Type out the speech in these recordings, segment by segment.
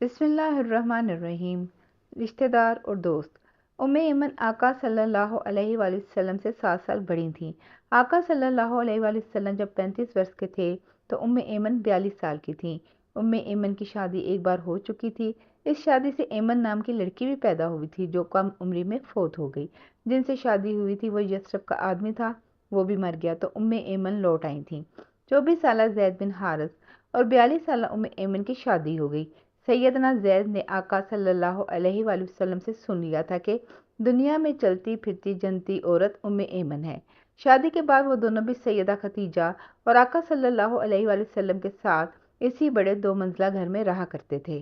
بسم اللہ الرحمن الرحیم۔ رشتہ دار اور دوست۔ ایمن آقا صلی اللہ علیہ وآلہ وسلم سے 7 سال بڑی تھیں۔ آقا صلی اللہ علیہ وآلہ وسلم جب 35 برس کے تھے تو ایمن 42 سال کی تھیں۔ ایمن کی شادی ایک بار ہو چکی تھی۔ اس شادی سے ایمن نام کی لڑکی بھی پیدا ہوئی تھی جو کم عمری میں فوت ہو گئی۔ جن سے شادی ہوئی تھی وہ یثرب کا آدمی تھا، وہ بھی مر گیا تو ایمن لوٹ آئی تھیں۔ 24 سالہ زید بن حارث اور 42 سالہ ایمن کی شادی ہو گئی۔ سیدنا زید نے آقا صلی اللہ علیہ وآلہ وسلم سے سن لیا تھا کہ دنیا میں چلتی پھرتی جنتی عورت ایمن ہے۔ شادی کے بعد وہ دونوں بھی سیدہ خدیجہ اور آقا صلی اللہ علیہ وآلہ وسلم کے ساتھ اسی بڑے 2 منزلہ گھر میں رہا کرتے تھے۔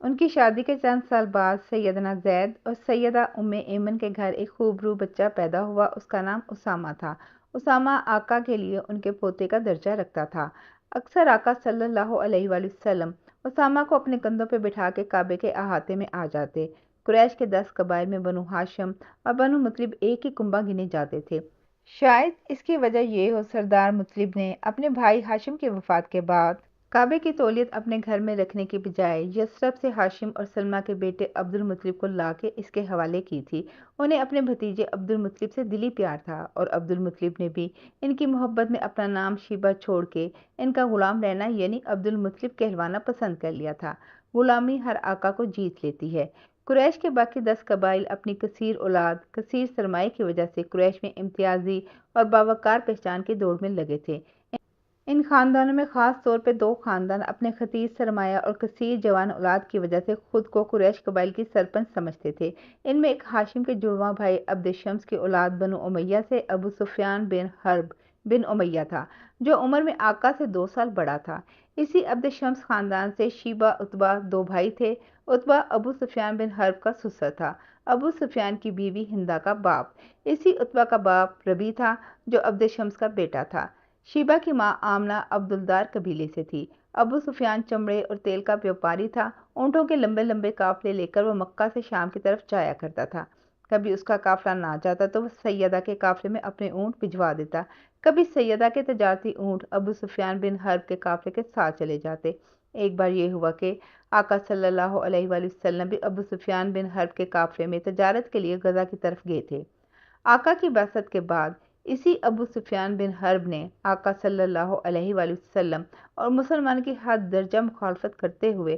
ان کی شادی کے چند سال بعد سیدنا زید اور سیدہ ایمن کے گھر ایک خوبرو بچہ پیدا ہوا۔ اس کا نام اسامہ تھا۔ اسامہ آقا کے لیے ان کے پوتے کا درجہ رکھتا تھا۔ اکثر آقا صلی اللہ علیہ وآلہ وسلم اسامہ کو اپنے کندھوں پہ بٹھا کے کعبے کے احاطے میں آ جاتے۔ قریش کے 10 قبائل میں بنو ہاشم اور بنو مطلب ایک ہی کنبہ گنے جاتے تھے۔ شاید اس کی وجہ یہ ہو سردار مطلب نے اپنے بھائی ہاشم کی وفات کے بعد کعبے کی تولیت اپنے گھر میں رکھنے کی بجائے یثرب سے ہاشم اور سلمہ کے بیٹے عبد المطلب کو لا کے اس کے حوالے کی تھی۔ انہیں اپنے بھتیجے عبد المطلب سے دلی پیار تھا اور عبد المطلب نے بھی ان کی محبت میں اپنا نام شیبہ چھوڑ کے ان کا غلام رہنا یعنی عبد المطلب کہلوانا پسند کر لیا تھا۔ غلامی ہر آقا کو جیت لیتی ہے۔ قریش کے باقی 10 قبائل اپنی کثیر اولاد، کثیر سرمایے کی وجہ سے قریش میں امتیازی اور باوقار پہچان کی دوڑ میں لگے تھے۔ ان خاندانوں میں خاص طور پہ 2 خاندان اپنے خطیر سرمایہ اور کثیر جوان اولاد کی وجہ سے خود کو قریش قبائل کی سرپنچ سمجھتے تھے۔ ان میں ایک ہاشم کے جڑواں بھائی عبد شمس کی اولاد بنو امیہ سے ابو سفیان بن حرب بن امیہ تھا، جو عمر میں آقا سے 2 سال بڑا تھا۔ اسی عبد شمس خاندان سے شیبہ عتبہ 2 بھائی تھے۔ عتبہ ابو سفیان بن حرب کا سسر تھا۔ ابو سفیان کی بیوی ہندہ کا باپ اسی عتبہ کا باپ ربی تھا جو عبد شمس کا بیٹا تھا۔ شیبہ کی ماں آمنہ عبدالدار قبیلے سے تھی۔ ابو سفیان چمڑے اور تیل کا بیوپاری تھا۔ اونٹوں کے لمبے لمبے قافلے لے کر وہ مکہ سے شام کی طرف جایا کرتا تھا۔ کبھی اس کا قافلہ نہ جاتا تو وہ سیدہ کے قافلے میں اپنے اونٹ بھجوا دیتا۔ کبھی سیدہ کے تجارتی اونٹ ابو سفیان بن حرب کے قافلے کے ساتھ چلے جاتے۔ ایک بار یہ ہوا کہ آقا صلی اللہ علیہ وآلہ وسلم بھی ابو سفیان بن حرب کے قافلے میں تجارت کے لیے غزہ کی طرف گئے تھے۔ آقا کی بعثت کے بعد اسی ابو سفیان بن حرب نے آقا صلی اللہ علیہ وآلہ وسلم اور مسلمان کی حد درجہ مخالفت کرتے ہوئے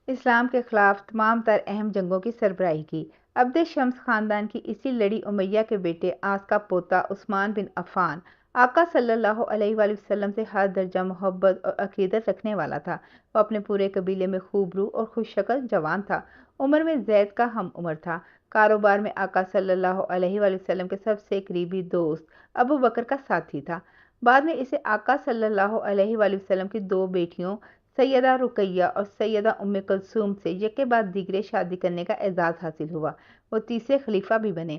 اسلام کے خلاف تمام تر اہم جنگوں کی سربراہی کی۔ عبد شمس خاندان کی اسی لڑی امیہ کے بیٹے آس کا پوتا عثمان بن عفان آقا صلی اللہ علیہ وآلہ وسلم سے ہر درجہ محبت اور عقیدت رکھنے والا تھا۔ وہ اپنے پورے قبیلے میں خوبرو اور خوش شکل جوان تھا۔ عمر میں زید کا ہم عمر تھا۔ کاروبار میں آقا صلی اللہ علیہ وآلہ وسلم کے سب سے قریبی دوست ابو بکر کا ساتھی تھا۔ بعد میں اسے آقا صلی اللہ علیہ وآلہ وسلم کی 2 بیٹیوں سیدہ رقیہ اور سیدہ کلثوم سے یکے بعد دیگرے شادی کرنے کا اعزاز حاصل ہوا۔ وہ تیسرے خلیفہ بھی بنے۔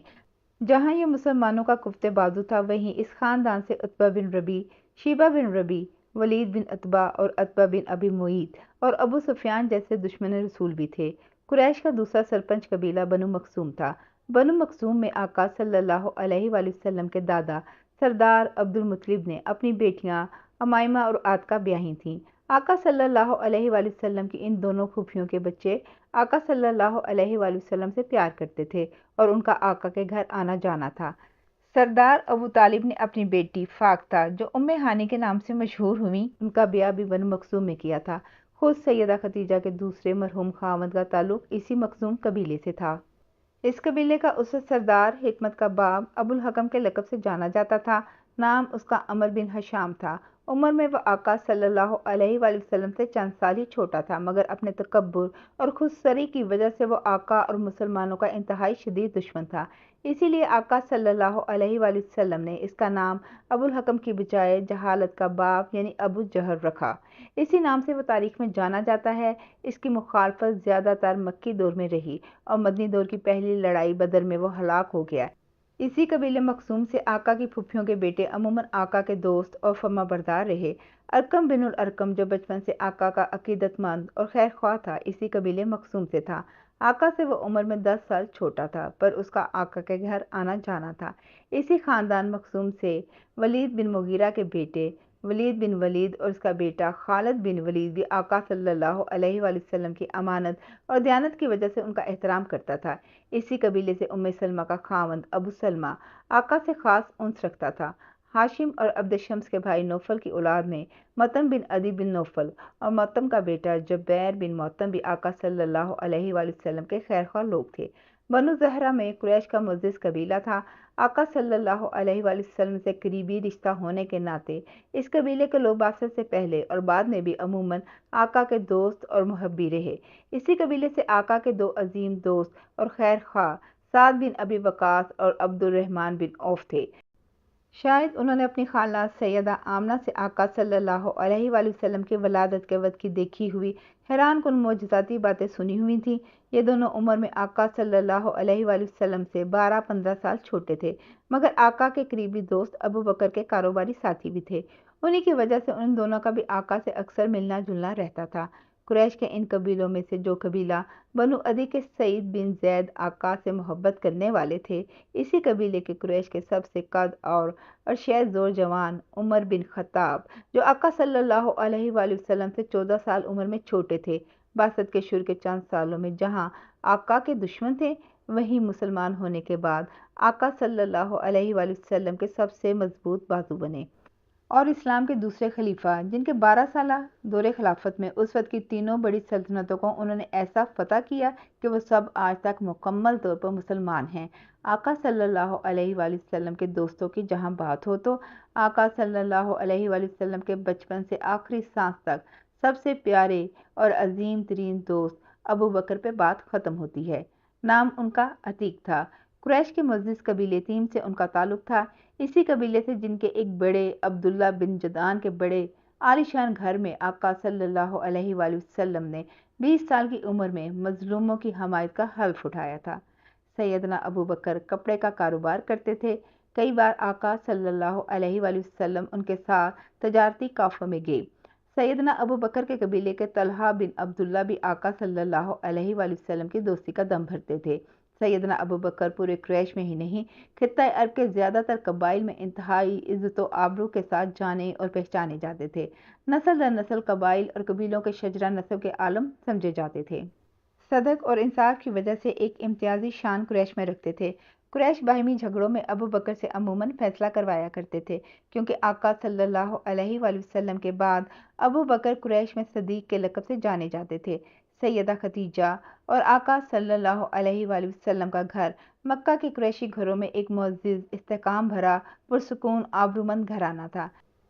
جہاں یہ مسلمانوں کا کفتے بازو تھا وہیں اس خاندان سے عتبہ بن ربی، شیبہ بن ربی، ولید بن عتبہ اور عتبہ بن ابی معیط اور ابو سفیان جیسے دشمن رسول بھی تھے۔ قریش کا دوسرا سرپنچ قبیلہ بنو مخزوم تھا۔ بنو مخزوم میں آقا صلی اللہ علیہ وآلہ وسلم کے دادا سردار عبد المطلب نے اپنی بیٹیاں امائمہ اور عاتقہ بیاہی تھیں۔ آقا صلی اللہ علیہ وآلہ وسلم کی ان دونوں پھوپھیوں کے بچے آقا صلی اللہ علیہ وآلہ وسلم سے پیار کرتے تھے اور ان کا آقا کے گھر آنا جانا تھا۔ سردار ابو طالب نے اپنی بیٹی فاختہ جو ہانی کے نام سے مشہور ہوئیں، ان کا بیاہ بھی بنو مخزوم میں کیا تھا۔ خود سیدہ خدیجہ کے دوسرے مرحوم خاوند کا تعلق اسی مخزوم قبیلے سے تھا۔ اس قبیلے کا اسد سردار حکمت کا باب ابو الحکم کے لقب سے جانا جاتا تھا۔ نام اس کا عمر بن حشام تھا۔ عمر میں وہ آقا صلی اللہ علیہ وآلہ وسلم سے چند سال ہی چھوٹا تھا، مگر اپنے تکبر اور خود سری کی وجہ سے وہ آقا اور مسلمانوں کا انتہائی شدید دشمن تھا۔ اسی لیے آقا صلی اللہ علیہ وآلہ وسلم نے اس کا نام ابو الحکم کی بجائے جہالت کا باب یعنی ابو جہل رکھا۔ اسی نام سے وہ تاریخ میں جانا جاتا ہے۔ اس کی مخالفت زیادہ تر مکی دور میں رہی اور مدنی دور کی پہلی لڑائی بدر میں وہ ہلاک ہو گیا۔ اسی قبیلے مخزوم سے آقا کی پھوپھیوں کے بیٹے عموماً آقا کے دوست اور فرما بردار رہے۔ ارقم بن الارقم جو بچپن سے آقا کا عقیدت مند اور خیر خواہ تھا، اسی قبیلے مخزوم سے تھا۔ آقا سے وہ عمر میں 10 سال چھوٹا تھا، پر اس کا آقا کے گھر آنا جانا تھا۔ اسی خاندان مخزوم سے ولید بن مغیرہ کے بیٹے ولید بن ولید اور اس کا بیٹا خالد بن ولید بھی آقا صلی اللہ علیہ وآلہ وسلم کی امانت اور دیانت کی وجہ سے ان کا احترام کرتا تھا۔ اسی قبیلے سے ام سلمہ کا خاوند ابو سلمہ آقا سے خاص انس رکھتا تھا۔ ہاشم اور عبد شمس کے بھائی نوفل کی اولاد میں مطعم بن عدی بن نوفل اور مطعم کا بیٹا جبیر بن مطعم بھی آقا صلی اللہ علیہ وآلہ وسلم کے خیرخواہ لوگ تھے۔ بنو زہرہ میں قریش کا معزز قبیلہ تھا۔ آقا صلی اللہ علیہ وآلہ وسلم سے قریبی رشتہ ہونے کے ناطے اس قبیلے کے لوگ بعثت سے پہلے اور بعد میں بھی عموماً آقا کے دوست اور محبی رہے۔ اسی قبیلے سے آقا کے دو عظیم دوست اور خیر خواہ سعد بن ابی وقاص اور عبد الرحمن بن عوف تھے۔ شاید انہوں نے اپنی خالہ سیدہ آمنہ سے آقا صلی اللہ علیہ وآلہ وسلم کی ولادت کے وقت کی دیکھی ہوئی حیران کن معجزاتی باتیں سنی ہوئی تھیں۔ یہ دونوں عمر میں آقا صلی اللہ علیہ وآلہ وسلم سے 12-15 سال چھوٹے تھے، مگر آقا کے قریبی دوست ابو بکر کے کاروباری ساتھی بھی تھے۔ انہی کی وجہ سے ان دونوں کا بھی آقا سے اکثر ملنا جلنا رہتا تھا۔ قریش کے ان قبیلوں میں سے جو قبیلہ بنو عدی کے سعید بن زید آقا سے محبت کرنے والے تھے، اسی قبیلے کے قریش کے سب سے قد اور شید زور جوان عمر بن خطاب، جو آقا صلی اللہ علیہ وآلہ وسلم سے 14 سال عمر میں چھوٹے تھے، بعثت کے شروع کے چند سالوں میں جہاں آقا کے دشمن تھے، وہیں مسلمان ہونے کے بعد آقا صلی اللہ علیہ وآلہ وسلم کے سب سے مضبوط بازو بنے۔ اور اسلام کے دوسرے خلیفہ جن کے 12 سالہ دور خلافت میں اس وقت کی تینوں بڑی سلطنتوں کو انہوں نے ایسا فتح کیا کہ وہ سب آج تک مکمل طور پر مسلمان ہیں۔ آقا صلی اللہ علیہ وآلہ وسلم کے دوستوں کی جہاں بات ہو تو آقا صلی اللہ علیہ وآلہ وسلم کے بچپن سے آخری سانس تک سب سے پیارے اور عظیم ترین دوست ابو بکر پہ بات ختم ہوتی ہے۔ نام ان کا عتیق تھا۔ قریش کے معزز قبیلے تیم سے ان کا تعلق تھا، اسی قبیلے سے جن کے ایک بڑے عبداللہ بن جدعان کے بڑے عالیشان گھر میں آقا صلی اللہ علیہ وآلہ وسلم نے 20 سال کی عمر میں مظلوموں کی حمایت کا حلف اٹھایا تھا۔ سیدنا ابو بکر کپڑے کا کاروبار کرتے تھے۔ کئی بار آقا صلی اللہ علیہ وآلہ وسلم ان کے ساتھ تجارتی کافوں میں گئے۔ سیدنا ابو بکر کے قبیلے کے طلحہ بن عبداللہ بھی آقا صلی اللہ علیہ وآلہ وسلم کی دوستی کا دم بھرتے تھے۔ سیدنا ابو بکر پورے قریش میں ہی نہیں، خطہ عرب کے زیادہ تر قبائل میں انتہائی عزت و آبرو کے ساتھ جانے اور پہچانے جاتے تھے۔ نسل در نسل قبائل اور قبیلوں کے شجرہ نسب کے عالم سمجھے جاتے تھے۔ صدق اور انصاف کی وجہ سے ایک امتیازی شان قریش میں رکھتے تھے۔ قریش باہمی جھگڑوں میں ابو بکر سے عموماً فیصلہ کروایا کرتے تھے، کیونکہ آقا صلی اللہ علیہ وآلہ وسلم کے بعد ابو بکر قریش میں صدیق کے لقب سے جانے جاتے تھے۔ سیدہ خدیجہ اور آقا صلی اللہ علیہ وآلہ وسلم کا گھر مکہ کے قریشی گھروں میں ایک معزز، استحکام بھرا، پرسکون، آبرومند گھرانہ تھا۔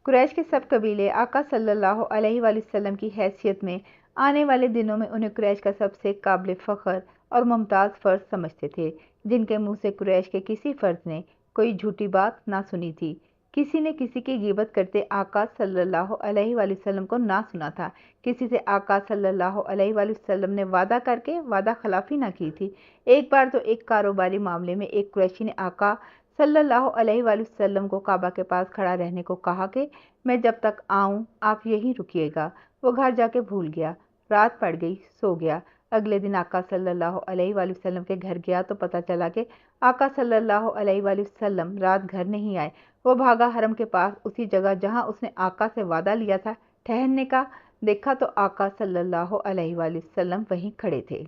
قریش کے سب قبیلے آقا صلی اللہ علیہ وآلہ وسلم کی حیثیت میں آنے والے دنوں میں انہیں قریش کا سب سے قابل فخر اور ممتاز فرد سمجھتے تھے، جن کے منہ سے قریش کے کسی فرد نے کوئی جھوٹی بات نہ سنی تھی۔ کسی نے کسی کی غیبت کرتے آقا صلی اللہ علیہ وآلہ وسلم کو نہ سنا تھا۔ کسی سے آقا صلی اللہ علیہ وآلہ وسلم نے وعدہ کر کے وعدہ خلافی نہ کی تھی۔ ایک بار تو ایک کاروباری معاملے میں ایک قریشی نے آقا صلی اللہ علیہ وآلہ وسلم کو کعبہ کے پاس کھڑا رہنے کو کہا کہ میں جب تک آؤں آپ یہیں رکیے گا۔ وہ گھر جا کے بھول گیا، رات پڑ گئی، سو گیا۔ اگلے دن آقا صلی اللہ علیہ وآلہ وسلم کے گھر گیا تو پتہ چلا کہ آقا صلی اللہ علیہ وآلہ وسلم رات گھر نہیں آئے۔ وہ بھاگا حرم کے پاس اسی جگہ جہاں اس نے آقا سے وعدہ لیا تھا ٹھہرنے کا، دیکھا تو آقا صلی اللہ علیہ وآلہ وسلم وہیں کھڑے تھے۔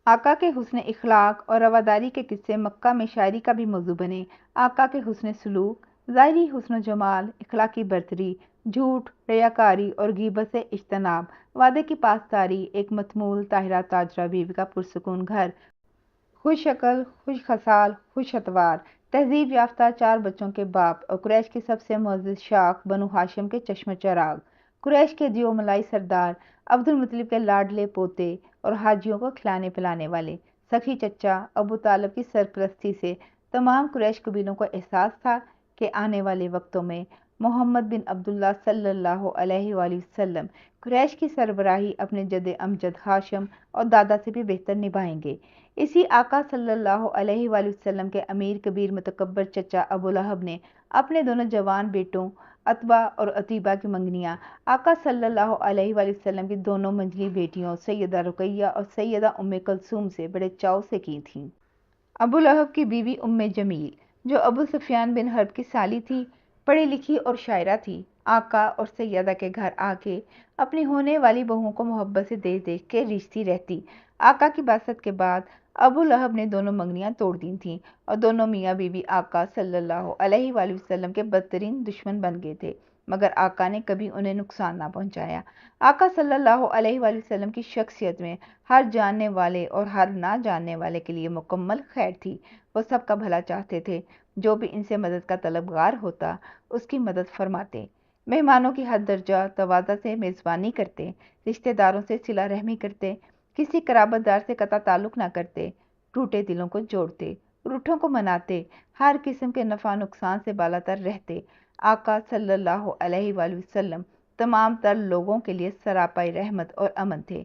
آقا کے حسن اخلاق اور رواداری کے قصے مکہ میں شاعری کا بھی موضوع بنے۔ آقا کے حسن سلوک، ظاہری حسن و جمال، اخلاقی برتری، جھوٹ، ریاکاری اور غیبت سے اجتناب، وعدے کی پاسداری، ایک متمول طاہرہ تاجرہ بیوی کا پرسکون گھر، خوش شکل، خوش خصال، خوش اتوار، تہذیب یافتہ 4 بچوں کے باپ اور قریش کی سب سے معزز شاخ بنو ہاشم کے چشم چراغ، قریش کے دیو ملائی سردار، عبد المطلب کے لاڈلے پوتے اور حاجیوں کو کھلانے پلانے والے، سخی چچا ابو طالب کی سرپرستی سے تمام قریش قبیلوں کو احساس تھا کہ آنے والے وقتوں میں محمد بن عبداللہ صلی اللہ علیہ وآلہ وسلم قریش کی سربراہی اپنے جد امجد ہاشم اور دادا سے بھی بہتر نبھائیں گے۔ اسی آقا صلی اللہ علیہ وآلہ وسلم کے امیر کبیر متکبر چچا ابو لہب نے اپنے دونوں جوان بیٹوں عتبہ اور عتیبہ کی منگنیاں آقا صلی اللہ علیہ وآلہ وسلم کی دونوں منجلی بیٹیوں سیدہ رقیہ اور سیدہ ام کلثوم سے بڑے چاؤ سے کی تھیں۔ ابو لہب کی بیوی ام جمیل، جو ابو سفیان بن حرب کی سالی تھی، پڑھی لکھی اور شاعرہ تھی، آقا اور سیدہ کے گھر آ کے اپنی ہونے والی بہوؤں کو محبت سے دیکھ دیکھ کے رشتی رہتی۔ آقا کی بعثت کے بعد ابو لہب نے دونوں منگنیاں توڑ دی تھیں اور دونوں میاں بیوی آقا صلی اللہ علیہ وآلہ وسلم کے بدترین دشمن بن گئے تھے، مگر آقا نے کبھی انہیں نقصان نہ پہنچایا۔ آقا صلی اللہ علیہ وآلہ وسلم کی شخصیت میں ہر جاننے والے اور ہر نہ جاننے والے کے لیے مکمل خیر تھی۔ وہ سب کا بھلا چاہتے تھے، جو بھی ان سے مدد کا طلبگار ہوتا اس کی مدد فرماتے، مہمانوں کی حد درجہ تواضع سے میزبانی کرتے، رشتہ داروں سے صلہ رحمی کرتے، کسی قرابت دار سے قطع تعلق نہ کرتے، ٹوٹے دلوں کو جوڑتے، روٹھوں کو مناتے، ہر قسم کے نفع نقصان سے بالاتر رہتے۔ آقا صلی اللہ علیہ وآلہ وسلم تمام تر لوگوں کے لیے سراپائی رحمت اور امن تھے۔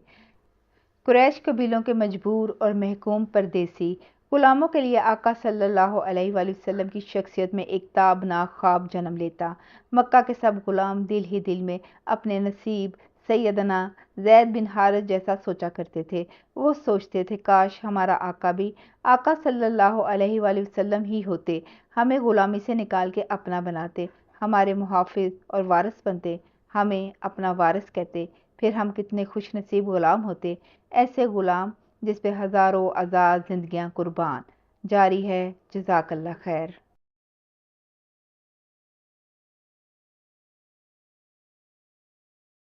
قریش قبیلوں کے مجبور اور محکوم پردیسی غلاموں کے لیے آقا صلی اللہ علیہ وآلہ وسلم کی شخصیت میں ایک تابناک خواب جنم لیتا۔ مکہ کے سب غلام دل ہی دل میں اپنے نصیب سیدنا زید بن حارث جیسا سوچا کرتے تھے۔ وہ سوچتے تھے کاش ہمارا آقا بھی آقا صلی اللہ علیہ وآلہ وسلم ہی ہوتے، ہمیں غلامی سے نکال کے اپنا بناتے، ہمارے محافظ اور وارث بنتے، ہمیں اپنا وارث کہتے، پھر ہم کتنے خوش نصیب غلام ہوتے، ایسے غلام جس پہ ہزاروں آزاد زندگیاں قربان۔ جاری ہے، جزاک اللہ خیر۔